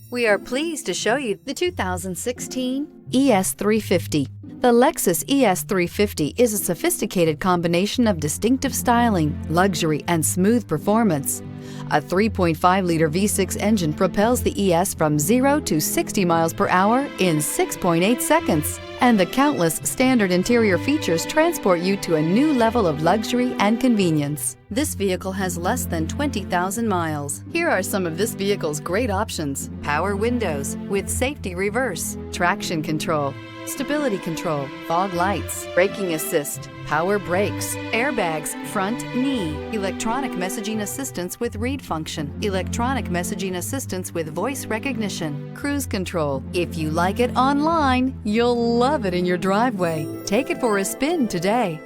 We are pleased to show you the 2016 ES350. The Lexus ES350 is a sophisticated combination of distinctive styling, luxury, and smooth performance. A 3.5-liter V6 engine propels the ES from 0 to 60 miles per hour in 6.8 seconds, and the countless standard interior features transport you to a new level of luxury and convenience. This vehicle has less than 20,000 miles. Here are some of this vehicle's great options: power windows with safety reverse, traction control, stability control, fog lights, braking assist, power brakes, airbags, front knee, electronic messaging assistance with read function, electronic messaging assistance with voice recognition, cruise control. If you like it online, you'll love it in your driveway. Take it for a spin today.